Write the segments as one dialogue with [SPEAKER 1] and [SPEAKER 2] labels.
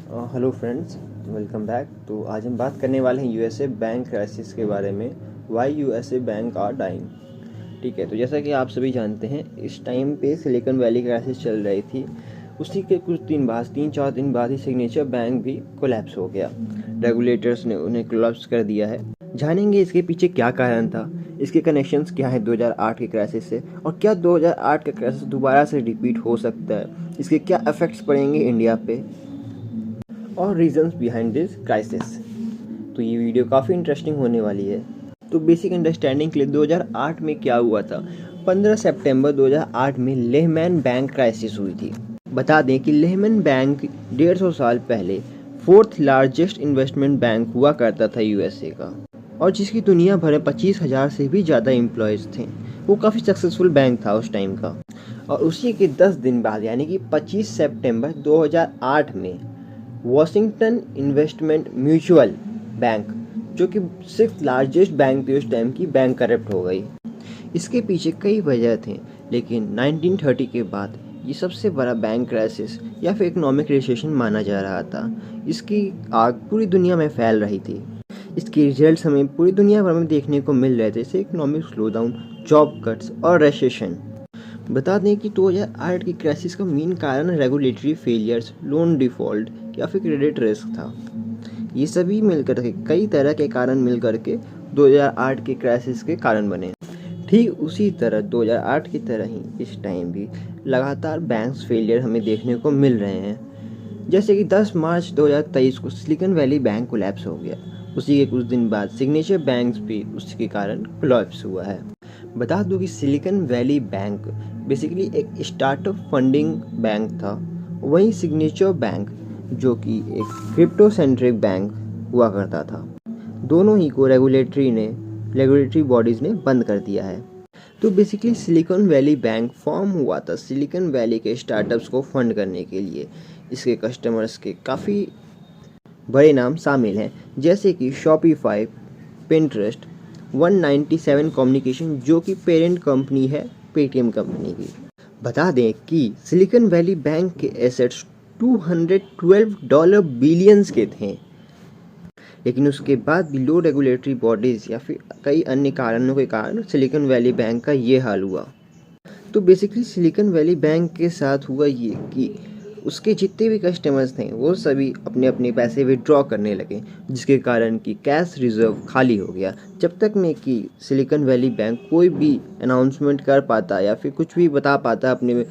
[SPEAKER 1] Hello friends, welcome back. तो आज हम बात करने वाले हैं यूएसए बैंक क्राइसिस के बारे में। Why USA bank are dying. ठीक है, तो जैसा कि आप सभी जानते हैं, इस टाइम पे सिलिकॉन वैली क्राइसिस चल रही थी। उसी के कुछ दिन बाद, 3-4 दिन बाद ही सिग्नेचर बैंक भी कोलैप्स हो गया। रेगुलेटर्स ने उन्हें कोलैप्स कर दिया है। जानेंगे इसके पीछे क्या कारण था, इसके कनेक्शंस क्या है 2008 के क्राइसिस से, और क्या 2008 का क्राइसिस दोबारा से रिपीट हो सकता है, इसके क्या इफेक्ट्स पड़ेंगे इंडिया पे, और रीजंस बिहाइंड दिस क्राइसिस। तो ये वीडियो काफ़ी इंटरेस्टिंग होने वाली है। तो बेसिक अंडरस्टैंडिंग के लिए 2008 में क्या हुआ था। 15 सितंबर 2008 में लेहमैन बैंक क्राइसिस हुई थी। बता दें कि लेहमैन बैंक 150 साल पहले फोर्थ लार्जेस्ट इन्वेस्टमेंट बैंक हुआ करता था यूएसए का, और जिसकी दुनिया भर में 25,000 से भी ज़्यादा एम्प्लॉयज़ थे। वो काफ़ी सक्सेसफुल बैंक था उस टाइम का। और उसी के 10 दिन बाद यानी कि 25 सितंबर 2008 में वॉशिंगटन इन्वेस्टमेंट म्यूचुअल बैंक, जो कि 6th लार्जेस्ट बैंक थी उस टाइम की, बैंक करप्ट हो गई। इसके पीछे कई वजह थे, लेकिन 1930 के बाद ये सबसे बड़ा बैंक क्राइसिस या फिर इकोनॉमिक रिसेशन माना जा रहा था। इसकी आग पूरी दुनिया में फैल रही थी। इसके रिजल्ट्स हमें पूरी दुनिया भर में देखने को मिल रहे थे, जैसे इकोनॉमिक स्लोडाउन, जॉब कट्स और रेसेशन। बता दें कि 2008 की क्राइसिस का मेन कारण रेगुलेटरी फेलियर्स, लोन डिफ़ॉल्ट या फिर क्रेडिट रिस्क था। ये सभी मिलकर के, कई तरह के कारण मिलकर के 2008 के क्राइसिस के कारण बने। ठीक उसी तरह 2008 की तरह ही इस टाइम भी लगातार बैंक्स फेलियर हमें देखने को मिल रहे हैं। जैसे कि 10 मार्च 2023 को सिलिकॉन वैली बैंक कोलैप्स हो गया। उसी के कुछ दिन बाद सिग्नेचर बैंक भी उसके कारण कोलैप्स हुआ है। बता दूं कि सिलिकॉन वैली बैंक बेसिकली एक स्टार्टअप फंडिंग बैंक था। वहीं सिग्नेचर बैंक, जो कि एक क्रिप्टो सेंट्रिक बैंक हुआ करता था, दोनों ही को रेगुलेटरी बॉडीज़ ने बंद कर दिया है। तो basically silicon valley bank form हुआ था सिलिकॉन वैली के स्टार्टअप्स को फंड करने के लिए। इसके कस्टमर्स के काफ़ी बड़े नाम शामिल हैं, जैसे कि शॉपिफाई, पिंटरेस्ट, 197 कम्युनिकेशन, जो कि पेरेंट कंपनी है पेटीएम कंपनी की। बता दें कि सिलिकॉन वैली बैंक के एसेट्स $212 बिलियंस के थे, लेकिन उसके बाद भी लो रेगुलेटरी बॉडीज़ या फिर कई अन्य कारणों के कारण सिलिकॉन वैली बैंक का ये हाल हुआ। तो बेसिकली सिलिकॉन वैली बैंक के साथ हुआ ये कि उसके जितने भी कस्टमर्स थे वो सभी अपने अपने पैसे विड्रॉ करने लगे, जिसके कारण कि कैश रिजर्व खाली हो गया। जब तक में कि सिलिकॉन वैली बैंक कोई भी अनाउंसमेंट कर पाता या फिर कुछ भी बता पाता अपने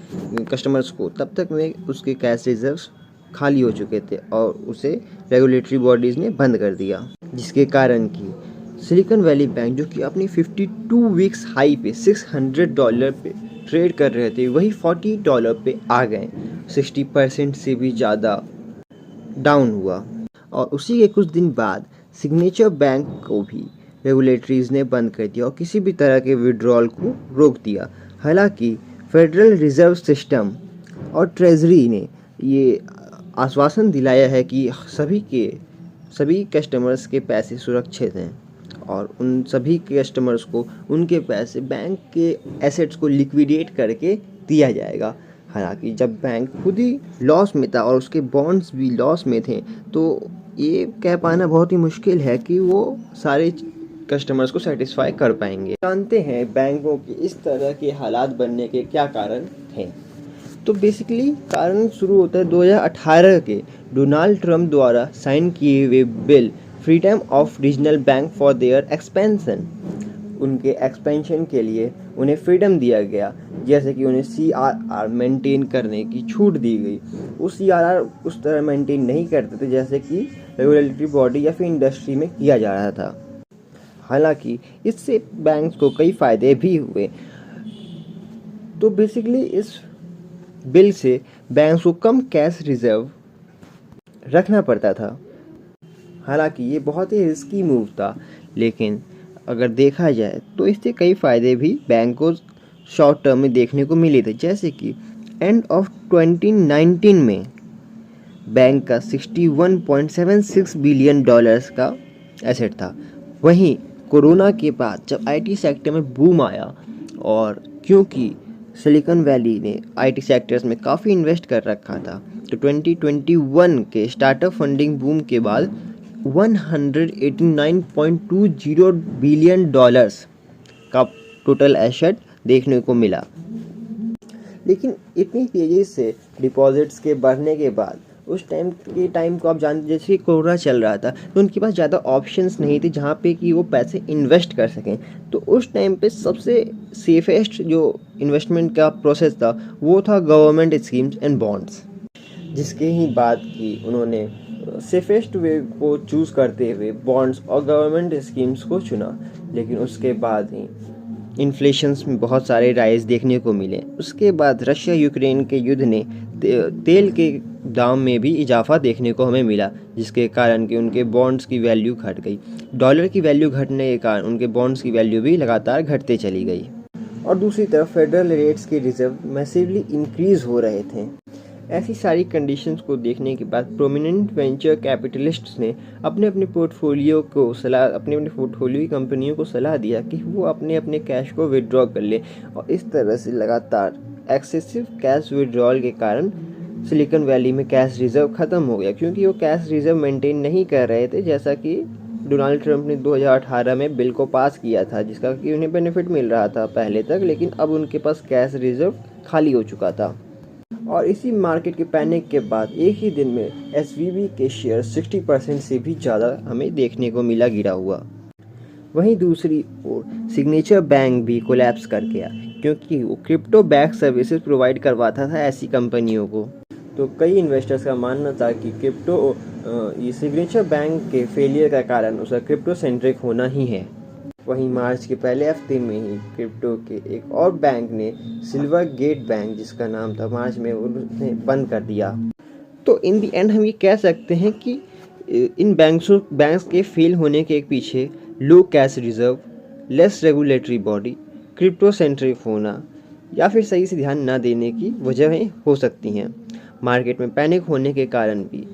[SPEAKER 1] कस्टमर्स को, तब तक में उसके कैश रिजर्व्स खाली हो चुके थे और उसे रेगुलेटरी बॉडीज़ ने बंद कर दिया, जिसके कारण कि सिलिकॉन वैली बैंक, जो कि अपनी 52 वीक्स हाई पे $600 पे ट्रेड कर रहे थे, वही $40 पे आ गए। 60% से भी ज़्यादा डाउन हुआ। और उसी के कुछ दिन बाद सिग्नेचर बैंक को भी रेगुलेटरीज ने बंद कर दिया और किसी भी तरह के विड्रॉल को रोक दिया। हालांकि फेडरल रिजर्व सिस्टम और ट्रेजरी ने ये आश्वासन दिलाया है कि सभी कस्टमर्स के पैसे सुरक्षित हैं और उन सभी कस्टमर्स को उनके पैसे बैंक के एसेट्स को लिक्विडेट करके दिया जाएगा। हालांकि जब बैंक खुद ही लॉस में था और उसके बॉन्ड्स भी लॉस में थे, तो ये कह पाना बहुत ही मुश्किल है कि वो सारे कस्टमर्स को सेटिस्फाई कर पाएंगे। जानते हैं बैंकों के इस तरह के हालात बनने के क्या कारण हैं। तो बेसिकली कारण शुरू होता है 2018 के डोनाल्ड ट्रंप द्वारा साइन किए हुए bill freedom of regional bank for their expansion. उनके एक्सपेंशन के लिए उन्हें फ्रीडम दिया गया, जैसे कि उन्हें CRR मेंटेन करने की छूट दी गई। वो CRR उस तरह मेंटेन नहीं करते थे जैसे कि रेगुलेटरी बॉडी या फिर इंडस्ट्री में किया जा रहा था। हालांकि इससे बैंक्स को कई फ़ायदे भी हुए। तो बेसिकली इस बिल से बैंक्स को कम कैश रिजर्व रखना पड़ता था। हालांकि ये बहुत ही रिस्की मूव था, लेकिन अगर देखा जाए तो इससे कई फ़ायदे भी बैंक को शॉर्ट टर्म में देखने को मिले थे। जैसे कि एंड ऑफ 2019 में बैंक का $61.76 बिलियन का एसेट था। वहीं कोरोना के बाद जब IT सेक्टर में बूम आया, और क्योंकि सिलिकॉन वैली ने IT सेक्टर्स में काफ़ी इन्वेस्ट कर रखा था, तो 2021 के स्टार्टअप फंडिंग बूम के बाद 189.20 बिलियन डॉलर्स का टोटल एसेट देखने को मिला। लेकिन इतनी तेज़ी से डिपॉजिट्स के बढ़ने के बाद उस टाइम को आप जानते, जैसे कि कोरोना चल रहा था तो उनके पास ज़्यादा ऑप्शंस नहीं थे जहाँ पे कि वो पैसे इन्वेस्ट कर सकें। तो उस टाइम पे सबसे सेफेस्ट जो इन्वेस्टमेंट का प्रोसेस था वो था गवर्नमेंट स्कीम्स एंड बॉन्ड्स, जिसके ही बाद की उन्होंने सेफेस्ट वे को चूज़ करते हुए बॉन्ड्स और गवर्नमेंट स्कीम्स को चुना। लेकिन उसके बाद ही इन्फ्लेशंस में बहुत सारे राइज देखने को मिले। उसके बाद रशिया यूक्रेन के युद्ध ने तेल के दाम में भी इजाफा देखने को हमें मिला, जिसके कारण कि उनके बॉन्ड्स की वैल्यू घट गई। डॉलर की वैल्यू घटने के कारण उनके बॉन्ड्स की वैल्यू भी लगातार घटते चली गई। और दूसरी तरफ फेडरल रेट्स के रिजर्व मैसिवली इंक्रीज हो रहे थे। ऐसी सारी कंडीशंस को देखने के बाद प्रोमिनेंट वेंचर कैपिटलिस्ट्स ने अपने पोर्टफोलियो की कंपनियों को सलाह दिया कि वो अपने कैश को विड्रॉ कर ले। और इस तरह से लगातार एक्सेसिव कैश विड्रॉल के कारण सिलिकॉन वैली में कैश रिजर्व ख़त्म हो गया, क्योंकि वो कैश रिजर्व मेंटेन नहीं कर रहे थे, जैसा कि डोनाल्ड ट्रंप ने 2018 में बिल को पास किया था, जिसका कि उन्हें बेनिफिट मिल रहा था पहले तक, लेकिन अब उनके पास कैश रिजर्व खाली हो चुका था। और इसी मार्केट के पैनिक के बाद एक ही दिन में एसवीबी के शेयर 60% से भी ज़्यादा हमें देखने को मिला गिरा हुआ। वहीं दूसरी ओर सिग्नेचर बैंक भी कोलैप्स कर गया, क्योंकि वो क्रिप्टो बैक सर्विसेज प्रोवाइड करवाता था ऐसी कंपनियों को। तो कई इन्वेस्टर्स का मानना था कि ये सिग्नेचर बैंक के फेलियर का कारण उसका क्रिप्टो सेंट्रिक होना ही है। वहीं मार्च के पहले हफ्ते में ही क्रिप्टो के एक और बैंक ने सिल्वर गेट बैंक, जिसका नाम था, मार्च में उसने बंद कर दिया। तो इन दी एंड हम ये कह सकते हैं कि इन बैंक्स के फेल होने के पीछे low cash reserve, less regulatory body, crypto centric होना या फिर सही से ध्यान न देने की वजहें हो सकती हैं। मार्केट में पैनिक होने के कारण भी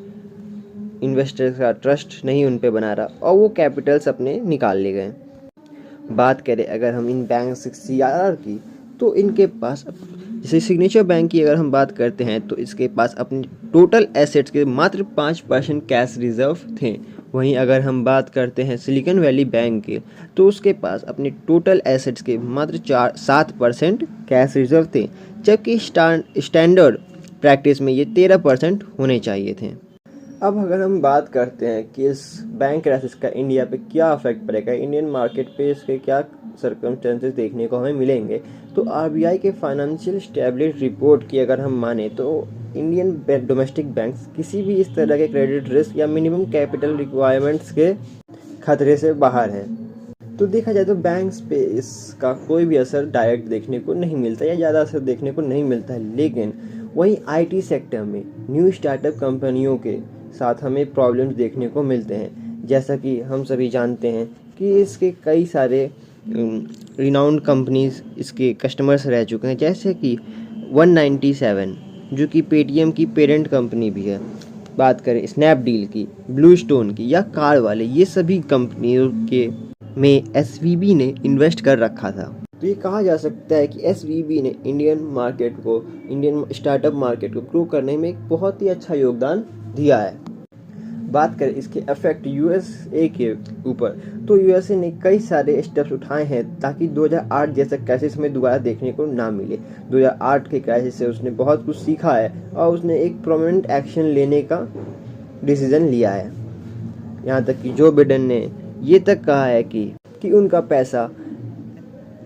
[SPEAKER 1] इन्वेस्टर्स का ट्रस्ट नहीं उन पे बना रहा और वो कैपिटल्स अपने निकाल ले गए। बात करें अगर हम इन बैंक सीआरआर की, तो इनके पास, जैसे सिग्नेचर बैंक की अगर हम बात करते हैं, तो इसके पास अपने टोटल एसेट्स के मात्र 5% कैश रिजर्व थे। वहीं अगर हम बात करते हैं सिलिकॉन वैली बैंक के, तो उसके पास अपने टोटल एसेट्स के मात्र 7% कैश रिजर्व थे, जबकि स्टैंडर्ड प्रैक्टिस में ये 13% होने चाहिए थे। अब अगर हम बात करते हैं कि इस बैंक क्राइसिस का इंडिया पे क्या इफेक्ट पड़ेगा, इंडियन मार्केट पे इसके क्या सर्कमस्टेंसेस देखने को हमें मिलेंगे, तो आरबीआई के फाइनेंशियल स्टेबिलिटी रिपोर्ट की अगर हम माने तो इंडियन डोमेस्टिक बैंक्स किसी भी इस तरह के क्रेडिट रिस्क या मिनिमम कैपिटल रिक्वायरमेंट्स के खतरे से बाहर हैं। तो देखा जाए तो बैंक्स पे इसका कोई भी असर डायरेक्ट देखने को नहीं मिलता या ज़्यादा असर देखने को नहीं मिलता है। लेकिन वहीं आईटी सेक्टर में न्यू स्टार्टअप कंपनियों के साथ हमें प्रॉब्लम्स देखने को मिलते हैं। जैसा कि हम सभी जानते हैं कि इसके कई सारे रिनाउंड कंपनीज इसके कस्टमर्स रह चुके हैं, जैसे कि 197 जो कि पेटीएम की पेरेंट कंपनी भी है, बात करें स्नैपडील की, ब्लू स्टोन की या कार वाले, ये सभी कंपनियों के में एसवीबी ने इन्वेस्ट कर रखा था। तो ये कहा जा सकता है कि एसवीबी ने इंडियन स्टार्टअप मार्केट को ग्रो करने में एक बहुत ही अच्छा योगदान दिया है। बात करें इसके इफेक्ट यूएसए के ऊपर, तो यूएसए ने कई सारे स्टेप्स उठाए हैं ताकि 2008 जैसा क्राइसिस में दोबारा देखने को ना मिले। 2008 के क्राइसिस से उसने बहुत कुछ सीखा है और उसने एक प्रोमिनेंट एक्शन लेने का डिसीजन लिया है। यहाँ तक कि जो बिडेन ने ये तक कहा है कि उनका पैसा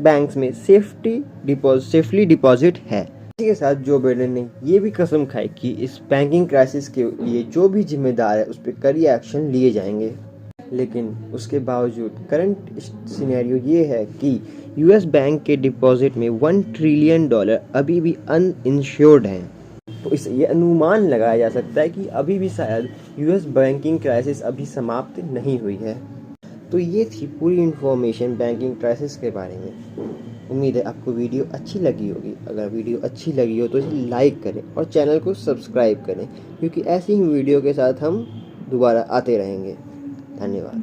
[SPEAKER 1] बैंक्स में सेफली डिपॉजिट है। इसी के साथ जो बिडेन ने ये भी कसम खाई कि इस बैंकिंग क्राइसिस के लिए जो भी जिम्मेदार है उस पर कड़ी एक्शन लिए जाएंगे। लेकिन उसके बावजूद करंट सिनेरियो ये है कि यूएस बैंक के डिपॉजिट में $1 ट्रिलियन अभी भी अनइंश्योर्ड हैं। तो इस ये अनुमान लगाया जा सकता है कि अभी भी शायद यूएस बैंकिंग क्राइसिस अभी समाप्त नहीं हुई है। तो ये थी पूरी इन्फॉर्मेशन बैंकिंग क्राइसिस के बारे में। उम्मीद है आपको वीडियो अच्छी लगी होगी। अगर वीडियो अच्छी लगी हो तो इसे लाइक करें और चैनल को सब्सक्राइब करें, क्योंकि ऐसी ही वीडियो के साथ हम दोबारा आते रहेंगे। धन्यवाद।